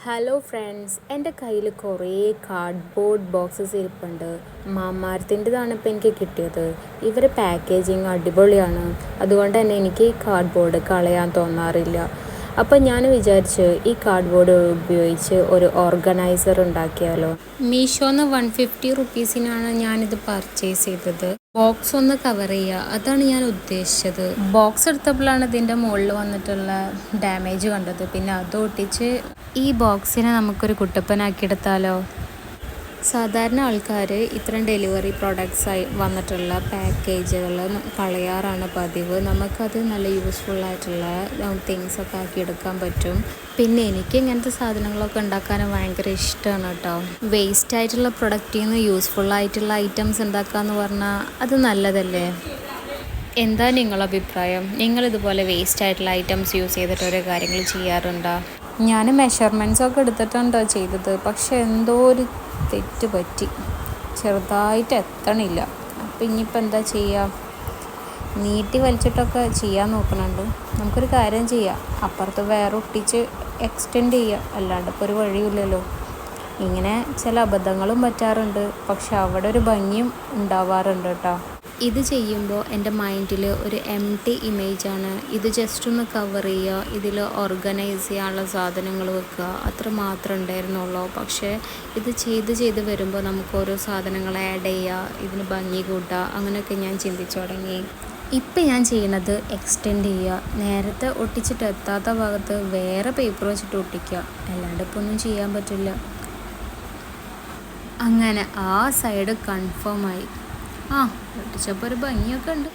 Hello friends, എൻ്റെ കയ്യിൽ കുറേ കാർഡ്ബോർഡ് ബോക്സസ് ഇരിപ്പുണ്ട്. മാമാർത്തിൻ്റെതാണ് ഇപ്പോൾ എനിക്ക് കിട്ടിയത്. ഇവരെ പാക്കേജിങ് അടിപൊളിയാണ്. അതുകൊണ്ട് തന്നെ എനിക്ക് ഈ കാർഡ്ബോർഡ് കളയാൻ തോന്നാറില്ല. അപ്പോൾ ഞാൻ വിചാരിച്ചു ഈ കാർഡ്ബോർഡ് ഉപയോഗിച്ച് ഒരു ഓർഗനൈസർ ഉണ്ടാക്കിയാലോ. മീഷോന്ന് 150 റുപ്പീസിനാണ് ഞാനിത് പർച്ചേസ് ചെയ്തത്. ബോക്സ് ഒന്ന് കവർ ചെയ്യുക, അതാണ് ഞാൻ ഉദ്ദേശിച്ചത്. ബോക്സ് എടുത്തപ്പോഴാണ് ഇതിൻ്റെ മുകളിൽ വന്നിട്ടുള്ള ഡാമേജ് കണ്ടത്. പിന്നെ അത് ഒട്ടിച്ച് ഈ ബോക്സിനെ നമുക്കൊരു കുട്ടപ്പനാക്കി എടുത്താലോ. സാധാരണ ആൾക്കാർ ഇത്തരം ഡെലിവറി പ്രോഡക്ട്സായി വന്നിട്ടുള്ള പാക്കേജുകൾ കളയാറാണ് പതിവ്. നമുക്കത് നല്ല യൂസ്ഫുള്ളായിട്ടുള്ള തിങ്സൊക്കെ ആക്കി എടുക്കാൻ പറ്റും. പിന്നെ എനിക്ക് ഇങ്ങനത്തെ സാധനങ്ങളൊക്കെ ഉണ്ടാക്കാൻ ഭയങ്കര ഇഷ്ടമാണ് കേട്ടോ. വേസ്റ്റ് ആയിട്ടുള്ള പ്രൊഡക്റ്റിൽ നിന്ന് യൂസ്ഫുള്ളായിട്ടുള്ള ഐറ്റംസ് ഉണ്ടാക്കാമെന്ന് പറഞ്ഞാൽ അത് നല്ലതല്ലേ. എന്താ നിങ്ങളുടെ അഭിപ്രായം? നിങ്ങളിതുപോലെ വേസ്റ്റ് ആയിട്ടുള്ള ഐറ്റംസ് യൂസ് ചെയ്തിട്ട് ഓരോ കാര്യങ്ങൾ ചെയ്യാറുണ്ടോ? ഞാൻ മെഷർമെൻറ്റ്സൊക്കെ എടുത്തിട്ടുണ്ടോ ചെയ്തത്, പക്ഷെ എന്തോ ഒരു തെറ്റ് പറ്റി, ചെറുതായിട്ട് എത്തണില്ല. അപ്പം ഇനിയിപ്പോൾ എന്താ ചെയ്യുക? നീട്ടി വലിച്ചിട്ടൊക്കെ ചെയ്യാൻ നോക്കണുണ്ട്. നമുക്കൊരു കാര്യം ചെയ്യാം, അപ്പുറത്ത് വേറെ ഒട്ടിച്ച് എക്സ്റ്റെൻഡ് ചെയ്യുക, അല്ലാണ്ട് ഇപ്പോൾ ഒരു വഴിയില്ലല്ലോ. ഇങ്ങനെ ചില അബദ്ധങ്ങളും പറ്റാറുണ്ട്, പക്ഷെ അവിടെ ഒരു ഭംഗിയും ഉണ്ടാവാറുണ്ട് കേട്ടോ. ഇത് ചെയ്യുമ്പോൾ എൻ്റെ മൈൻഡിൽ ഒരു എംപ്റ്റി ഇമേജാണ്. ഇത് ജസ്റ്റ് ഒന്ന് കവർ ചെയ്യുക, ഇതിൽ ഓർഗനൈസ് ചെയ്യാനുള്ള സാധനങ്ങൾ വെക്കുക, അത്ര മാത്രമേ ഉണ്ടായിരുന്നുള്ളൂ. പക്ഷേ ഇത് ചെയ്ത് വരുമ്പോൾ നമുക്ക് ഓരോ സാധനങ്ങൾ ആഡ് ചെയ്യുക, ഇതിന് ഭംഗി കൂട്ടുക, അങ്ങനെയൊക്കെ ഞാൻ ചിന്തിച്ചു തുടങ്ങി. ഇപ്പം ഞാൻ ചെയ്യണത് എക്സ്റ്റെൻഡ് ചെയ്യുക, നേരത്തെ ഒട്ടിച്ചിട്ട് എത്താത്ത ഭാഗത്ത് വേറെ പേപ്പർ വെച്ചിട്ട് ഒട്ടിക്കുക, അല്ലാണ്ട് ഇപ്പോൾ ഒന്നും ചെയ്യാൻ പറ്റില്ല. അങ്ങനെ ആ സൈഡ് കൺഫേമായി. ഒട്ടിച്ചപ്പോൾ ഒരു ഭംഗിയൊക്കെ ഉണ്ട്.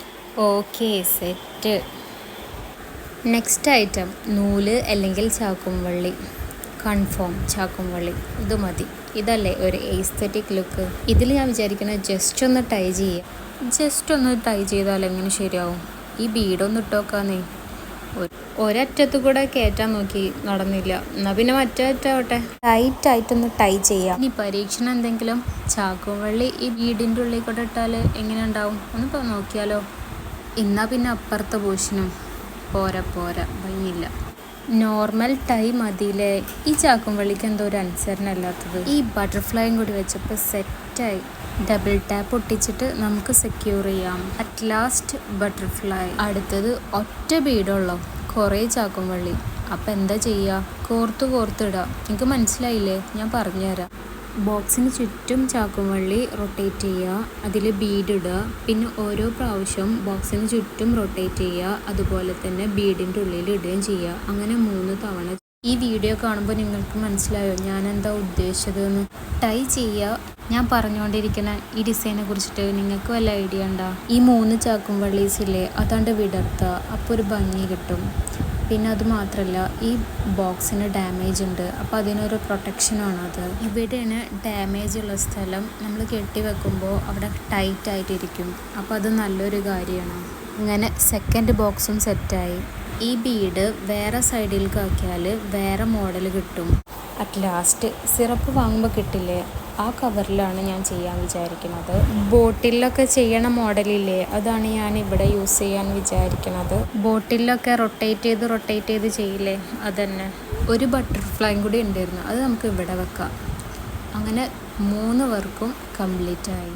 Okay, set. നെക്സ്റ്റ് ഐറ്റം നൂല് അല്ലെങ്കിൽ ചാക്കുംവള്ളി. കൺഫേം ചാക്കുംവള്ളി, ഇത് മതി. ഇതല്ലേ ഒരു എസ്തെറ്റിക് ലുക്ക്. ഇതിൽ ഞാൻ വിചാരിക്കുന്നത് ജസ്റ്റ് ഒന്ന് ടൈ ചെയ്താൽ എങ്ങനെ ശരിയാവും? ഈ ബീഡൊന്ന് ഇട്ടോക്കാന്നേ. ഒരറ്റത്ത് കൂടെ കയറ്റാൻ നോക്കി, നടന്നില്ല. എന്നാൽ പിന്നെ മറ്റേ അറ്റാവട്ടെ. ടൈറ്റായിട്ടൊന്ന് ടൈ ചെയ്യാം. ഇനി പരീക്ഷണം എന്തെങ്കിലും ചാക്കുംവള്ളി ഈ ബീഡിൻ്റെ ഉള്ളിൽ കൂടെ ഇട്ടാൽ എങ്ങനെ ഉണ്ടാവും ഒന്നിപ്പോൾ നോക്കിയാലോ. എന്നാൽ പിന്നെ അപ്പുറത്തെ പോർഷനും പോരാ, ഭംഗിയില്ല. Normal tie മതിയില്ലേ. ഈ ചാക്കുംവള്ളിക്ക് എന്തോ ഒരു അനുസരണമല്ലാത്തത്. ഈ ബട്ടർഫ്ലൈയും കൂടി വെച്ചപ്പോൾ സെറ്റായി. ഡബിൾ ടാപ്പ് ഒട്ടിച്ചിട്ട് നമുക്ക് സെക്യൂർ ചെയ്യാം. At last butterfly. അടുത്തത് ഒറ്റ ബീഡുള്ളൂ, കുറേ ചാക്കുംവള്ളി. അപ്പം എന്താ ചെയ്യുക? കോർത്തിടുക. എനിക്ക് മനസ്സിലായില്ലേ? ഞാൻ പറഞ്ഞുതരാം. ബോക്സിന് ചുറ്റും ചാക്കുംവള്ളി റൊട്ടേറ്റ് ചെയ്യുക, അതിൽ ബീഡ് ഇടുക, പിന്നെ ഓരോ പ്രാവശ്യം ബോക്സിന് ചുറ്റും റൊട്ടേറ്റ് ചെയ്യുക, അതുപോലെ തന്നെ ബീഡിൻ്റെ ഉള്ളിൽ ഇടുകയും ചെയ്യുക. അങ്ങനെ 3 തവണ. ഈ വീഡിയോ കാണുമ്പോൾ നിങ്ങൾക്ക് മനസ്സിലായോ ഞാൻ എന്താ ഉദ്ദേശിച്ചതെന്ന്? ടൈ ചെയ്യുക. ഞാൻ പറഞ്ഞുകൊണ്ടിരിക്കുന്ന ഈ ഡിസൈനെ കുറിച്ചിട്ട് നിങ്ങൾക്ക് വല്ല ഐഡിയ ഉണ്ടോ? ഈ 3 ചാക്കുംവള്ളീസില്ലേ, അതാണ്ട് വിടർത്തുക, അപ്പോൾ ഒരു ഭംഗി കിട്ടും. പിന്നെ അത് മാത്രമല്ല, ഈ ബോക്സിന് ഡാമേജ് ഉണ്ട്, അപ്പോൾ അതിനൊരു പ്രൊട്ടക്ഷനാണ് അത്. ഇവിടെയാണ് ഡാമേജ് ഉള്ള സ്ഥലം. നമ്മൾ കെട്ടി വെക്കുമ്പോൾ അവിടെ ടൈറ്റായിട്ടിരിക്കും, അപ്പോൾ അത് നല്ലൊരു കാര്യമാണ്. ഇങ്ങനെ സെക്കൻഡ് ബോക്സും സെറ്റായി. ഈ ബീഡ് വേറെ സൈഡിലേക്ക് ആക്കിയാൽ വേറെ മോഡൽ കിട്ടും. അറ്റ് ലാസ്റ്റ് സിറപ്പ് വാങ്ങുമ്പോൾ കിട്ടില്ലേ, ആ കവറിലാണ് ഞാൻ ചെയ്യാൻ വിചാരിക്കുന്നത്. ബോട്ടിലൊക്കെ ചെയ്യണ മോഡലില്ലേ, അതാണ് ഞാൻ ഇവിടെ യൂസ് ചെയ്യാൻ വിചാരിക്കുന്നത്. ബോട്ടിലൊക്കെ റൊട്ടേറ്റ് ചെയ്ത് ചെയ്യില്ലേ, അതന്നെ. ഒരു ബട്ടർഫ്ലൈയും കൂടി ഉണ്ടായിരുന്നു, അത് നമുക്ക് ഇവിടെ വെക്കാം. അങ്ങനെ 3 വർക്കും കംപ്ലീറ്റ് ആയി.